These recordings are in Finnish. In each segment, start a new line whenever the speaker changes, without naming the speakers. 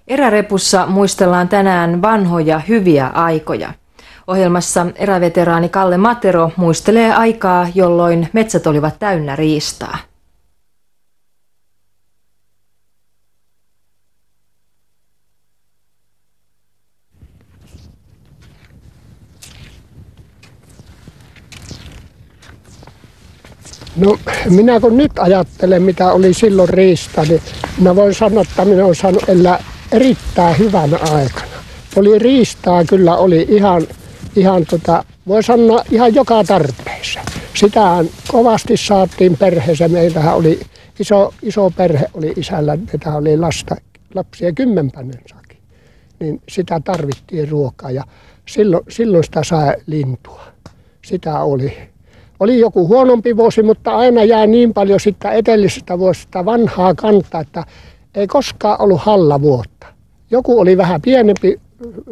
Erärepussa muistellaan tänään vanhoja hyviä aikoja. Ohjelmassa eräveteraani Kalle Matero muistelee aikaa, jolloin metsät olivat täynnä riistaa.
No minä kun nyt ajattelen, mitä oli silloin riista, niin minä voin sanoa, että minä olen saanut elää erittäin hyvänä aikana. Oli riistaa, kyllä oli ihan voi sanoa ihan joka tarpeessa. Sitähän kovasti saatiin perheessä. Meillähän oli iso perhe oli isällä, jota oli lapsia 10 sakin. Niin sitä tarvittiin ruokaa ja silloin sitä sai lintua. Sitä oli. Oli joku huonompi vuosi, mutta aina jää niin paljon sitä edellisestä vuosista vanhaa kantaa, että ei koskaan ollut hallavuotta. Joku oli vähän pienempi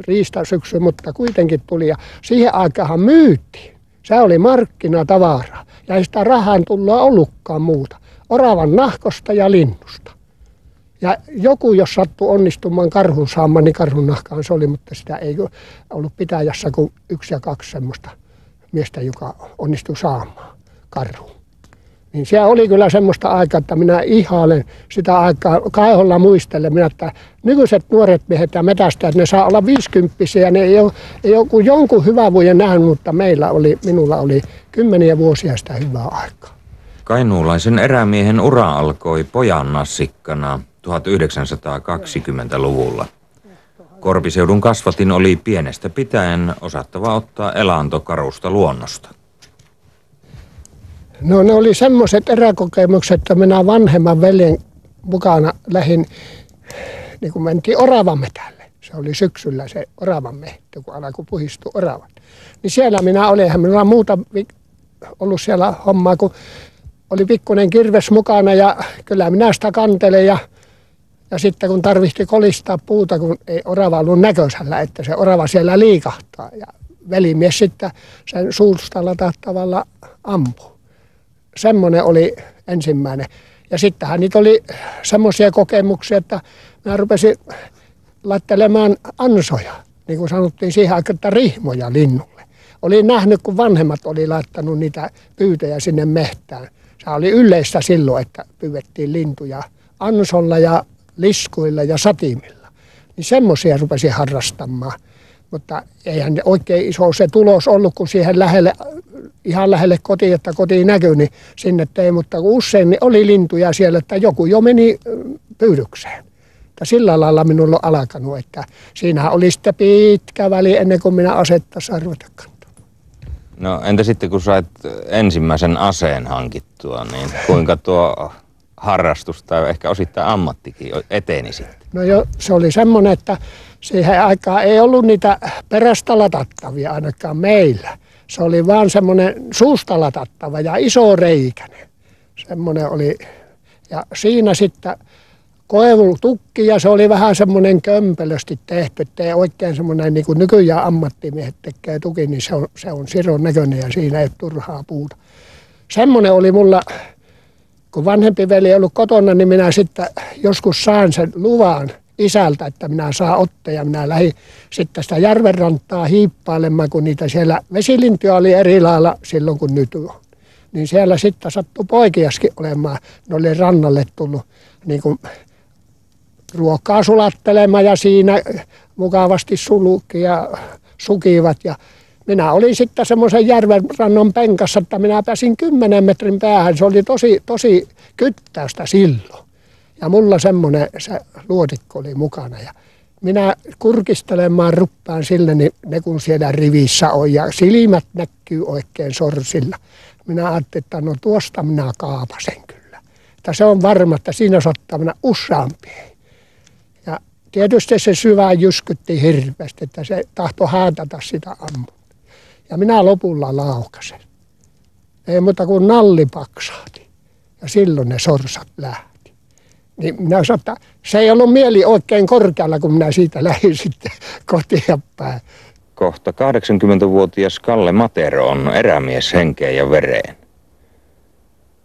riistasyksy, mutta kuitenkin tuli ja siihen aikaan myytiin. Se oli markkinatavaraa ja ei sitä rahan tullut ollutkaan muuta. Oravan nahkosta ja linnusta. Ja joku, jos sattui onnistumaan karhun saamaan, niin karhun nahkaan se oli, mutta sitä ei ollut pitäjässä kuin 1 ja 2 semmoista miestä, joka onnistui saamaan karhuun. Niin siellä oli kyllä semmoista aikaa, että minä ihailen sitä aikaa, kaiholla muistelen, että nykyiset nuoret miehet ja metästäjät, ne saa olla 50-vuotiaita, ne ei ole jonkun hyvän vuoden nähnyt, mutta minulla oli 10 vuosia sitä hyvää aikaa.
Kainuulaisen erämiehen ura alkoi pojan nassikkana 1920-luvulla. Korpiseudun kasvatin oli pienestä pitäen osattava ottaa elanto karusta luonnosta.
No ne oli semmoiset eräkokemukset, että minä vanhemman veljen mukana lähdin, niin kun mentiin oravametälle. Se oli syksyllä se oravan mehto, kun alkoi puhistua oravat. Niin siellä minä olin, eihän minulla muuta ollut siellä hommaa, kun oli pikkuinen kirves mukana ja kyllä minä sitä kantelen ja sitten kun tarvitsi kolistaa puuta, kun ei orava ollut näköisellä, että se orava siellä liikahtaa. Ja velimies sitten sen suusta latattavalla ampui. Semmoinen oli ensimmäinen. Ja sittenhän niitä oli semmoisia kokemuksia, että minä rupesin laittelemaan ansoja, niin kuin sanottiin siihen aikaan, että rihmoja linnulle. Olin nähnyt, kun vanhemmat oli laittanut niitä pyytöjä sinne mehtään. Se oli yleistä silloin, että pyydettiin lintuja ansolla ja liskuilla ja satimilla. Niin semmoisia rupesin harrastamaan. Mutta eihän oikein iso se tulos ollut, kun siihen ihan lähelle kotiin, että kotiin näkyi, niin sinne tein. Mutta usein niin oli lintuja siellä, että joku jo meni pyydykseen. Ja sillä lailla minulla on alkanut, että siinähän oli sitten pitkä väli ennen kuin minä asettaisiin arvata kantaa.
No entä sitten kun sait ensimmäisen aseen hankittua, niin kuinka tuo harrastus tai ehkä osittain ammattikin eteni sitten? No
jo, se oli semmoinen, että siihen aikaan ei ollut niitä perästä latattavia ainakaan meillä. Se oli vaan semmoinen suusta latattava ja iso reikäinen. Semmoinen oli. Ja siinä sitten koivutukki ja se oli vähän semmoinen kömpelösti tehty, ettei oikein semmoinen niin kuin nykyään ammattimiehet tekee tuki, niin se on siron näköinen ja siinä ei ole turhaa puuta. Semmoinen oli mulla. Kun vanhempi veli ei ollut kotona, niin minä sitten joskus sain sen luvan isältä, että minä saan otteja. Minä lähdin sitten sitä järvenrantaa hiippailemaan, kun niitä siellä vesilintyjä oli eri lailla silloin kuin nyt on. Niin siellä sitten sattui poikiaskin olemaan. Ne oli rannalle tullut niin kuin ruokaa sulattelemaan ja siinä mukavasti sukivat. Ja minä olin sitten semmoisen järvenrannan penkassa, että minä pääsin 10 metrin päähän. Se oli tosi kyttäystä silloin. Ja mulla semmoinen se luotikko oli mukana. Ja minä kurkistelemaan ruppaan sille, niin ne kun siellä rivissä on ja silmät näkyy oikein sorsilla. Minä ajattelin, että no tuosta minä kaapasen kyllä. Että se on varma, että siinä saattaa mennä useampi. Ja tietysti se syvä jyskytti hirveästi, että se tahtoi häätätä sitä ammua. Ja minä lopulla laukasen. Ei muuta kuin nalli paksahti. Ja silloin ne sorsat lähti. Niin minä sanoin, että se ei ollut mieli oikein korkealla, kun minä siitä lähdin sitten kotiin päin.
Kohta 80-vuotias Kalle Matero on erämies henkeen ja vereen.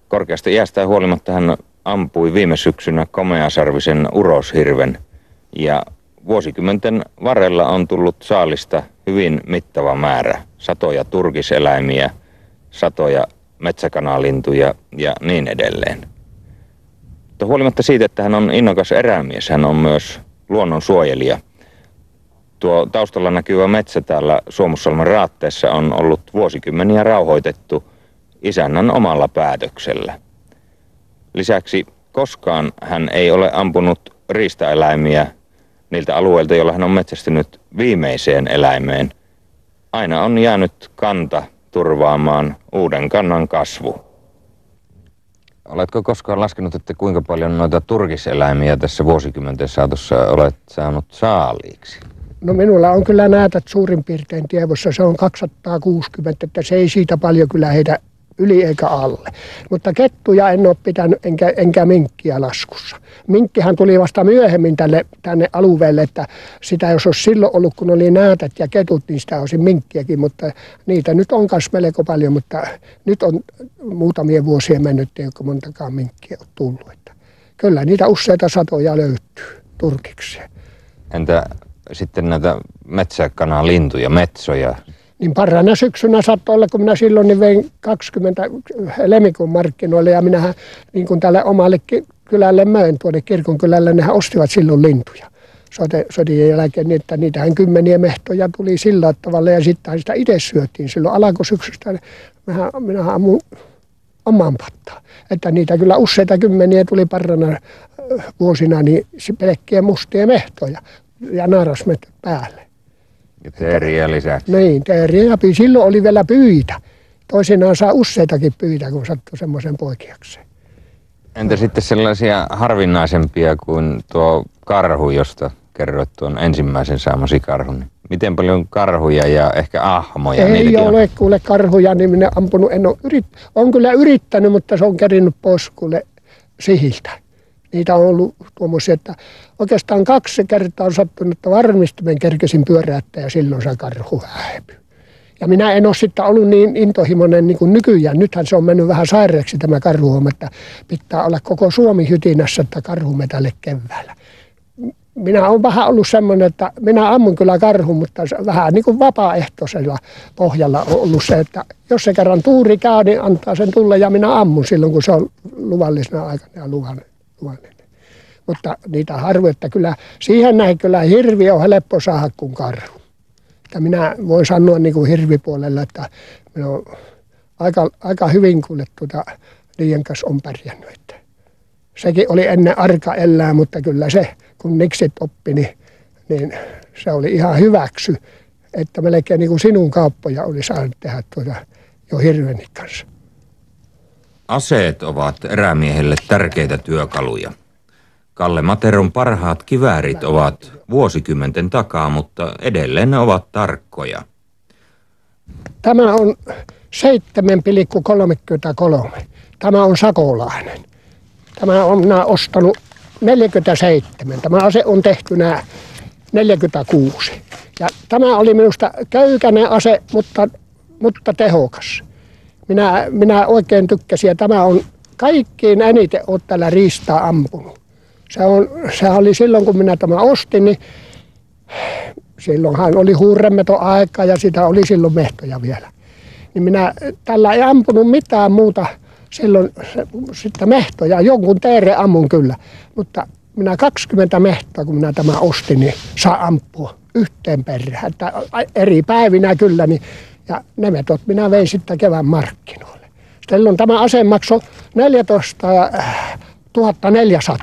Korkeasta iästään huolimatta hän ampui viime syksynä komeasarvisen uroshirven ja vuosikymmenten varrella on tullut saalista hyvin mittava määrä. Satoja turkiseläimiä, satoja metsäkanalintuja ja niin edelleen. Mutta huolimatta siitä, että hän on innokas erämies, hän on myös luonnonsuojelija. Tuo taustalla näkyvä metsä täällä Suomussalmen raatteessa on ollut vuosikymmeniä rauhoitettu isännän omalla päätöksellä. Lisäksi koskaan hän ei ole ampunut riistaeläimiä niiltä alueilta, joilla hän on metsästynyt viimeiseen eläimeen. Aina on jäänyt kanta turvaamaan uuden kannan kasvu. Oletko koskaan laskenut, että kuinka paljon noita turkiseläimiä tässä vuosikymmenten saatossa olet saanut saaliiksi?
No minulla on kyllä näätät suurin piirtein tiedossa, se on 260, että se ei siitä paljon kyllä heitä yli eikä alle. Mutta kettuja en ole pitänyt enkä minkkiä laskussa. Minkkihän tuli vasta myöhemmin tänne alueelle, että sitä jos olisi silloin ollut, kun oli näätät ja ketut, niin sitä olisi minkkiäkin, mutta niitä nyt on myös melko paljon, mutta nyt on muutamia vuosia mennyt, ei ole montakaan minkkiä ole tullut. Että kyllä niitä useita satoja löytyy turkikseen.
Entä sitten näitä metsäkanalintuja, metsoja?
Niin parhaana syksynä saattoi olla, kun minä silloin niin vein 20 lemikon markkinoille ja minähän niin kuin tälle omalle kylälle möin tuonne kirkon kylälle, nehän ostivat silloin lintuja sotien jälkeen, niin että niitähän kymmeniä mehtoja tuli sillä tavalla ja sitten sitä itse syötiin silloin alkusyksystä. Minähän ammun oman pattaan, että niitä kyllä useita kymmeniä tuli parhaana vuosina niin pelkkiä mustia mehtoja ja naarasmet päälle.
Ja teeriä lisäksi.
Niin, teeriä ja silloin oli vielä pyitä. Toisinaan saa useitakin pyitä, kun sattui semmoisen poikiakseen.
Entä sitten sellaisia harvinaisempia kuin tuo karhu, josta kerroit tuon ensimmäisen saamasi karhun? Miten paljon karhuja ja ehkä ahmoja
ei ole kuule karhuja, niin minä ampunut. On kyllä yrittänyt, mutta se on kerinnyt pois kuule sihiltä. Niitä on ollut tuommoisia, että oikeastaan 2 kertaa on sattunut, että varmistimen kerkesin pyöräyttää ja silloin se karhu häipyi. Ja minä en ole sitten ollut niin intohimoinen niin kuin nykyään. Nythän se on mennyt vähän sairaeksi tämä karhuhomma, että pitää olla koko Suomi hytinässä, että karhu metälle keväällä. Minä olen vähän ollut semmoinen, että minä ammun kyllä karhun, mutta vähän niin kuin vapaaehtoisella pohjalla on ollut se, että jos se kerran tuuri käy, niin antaa sen tulla ja minä ammun silloin, kun se on luvallisena aikana ja luvallinen. Mutta niitä harvoin, että kyllä siihen näin kyllä hirvi on helppo saada kuin karhu. Että minä voin sanoa niin kuin hirvipuolella, että minä olen aika hyvin kuule niiden kanssa on pärjännyt. Että sekin oli ennen arka elää, mutta kyllä se, kun niksit oppi, niin se oli ihan hyväksy. Että melkein niin kuin sinun kauppoja oli saanut tehdä jo hirvenkin kanssa.
Aseet ovat erämiehelle tärkeitä työkaluja. Kalle Materon parhaat kiväärit ovat vuosikymmenten takaa, mutta edelleen ne ovat tarkkoja.
Tämä on 7,33. Tämä on sakolainen. Tämä on minä ostanut 47. Tämä ase on tehty 46. Ja tämä oli minusta köykäinen ase, mutta tehokas. Minä oikein tykkäsin ja tämä on kaikkiin eniten olet tällä riistaa ampunut. Se oli silloin, kun minä tämä ostin, niin silloinhan oli huurremeton aika ja sitä oli silloin mehtoja vielä. Niin minä tällä ei ampunut mitään muuta silloin sitten mehtoja, jonkun teere ammun kyllä. Mutta minä 20 mehtoa, kun minä tämä ostin, niin saa ampua yhteen perään. Että eri päivinä kyllä, niin, ja ne metot minä vein sitten kevään markkinoille. Silloin tämä ase maksoi 14 400.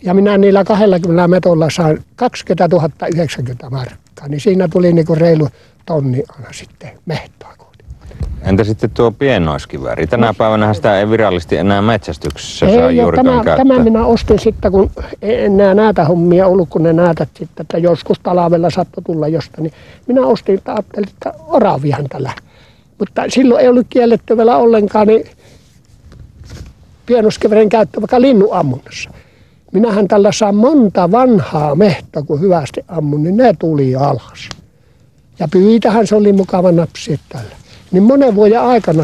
Ja minä niillä 20 metolla sain 20 090 markkaa, niin siinä tuli niinku reilu tonni aina sitten mehtoa.
Entä sitten tuo pienoiskivääri? Tänä päivänä sitä ei virallisesti enää metsästyksessä saa juurikaan käyttää.
Tämä minä ostin sitten, kun ei enää näitä hommia ollut, kun ne näytät sitten, että joskus talvella saattoi tulla jostain. Niin minä ostin, että ajattelin, että oravihan tällä. Mutta silloin ei ollut kielletty vielä ollenkaan niin pienoiskiväärin käyttö vaikka linnunammunnassa. Minähän tällä saa monta vanhaa mehtoa, kun hyvästi ammun, niin ne tuli alas. Ja pyytähän se oli mukava napsia tällä. Niin monen vuoden aikana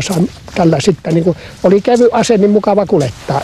tällä sitten, niin kun oli kevy ase, niin mukava kuljettaa.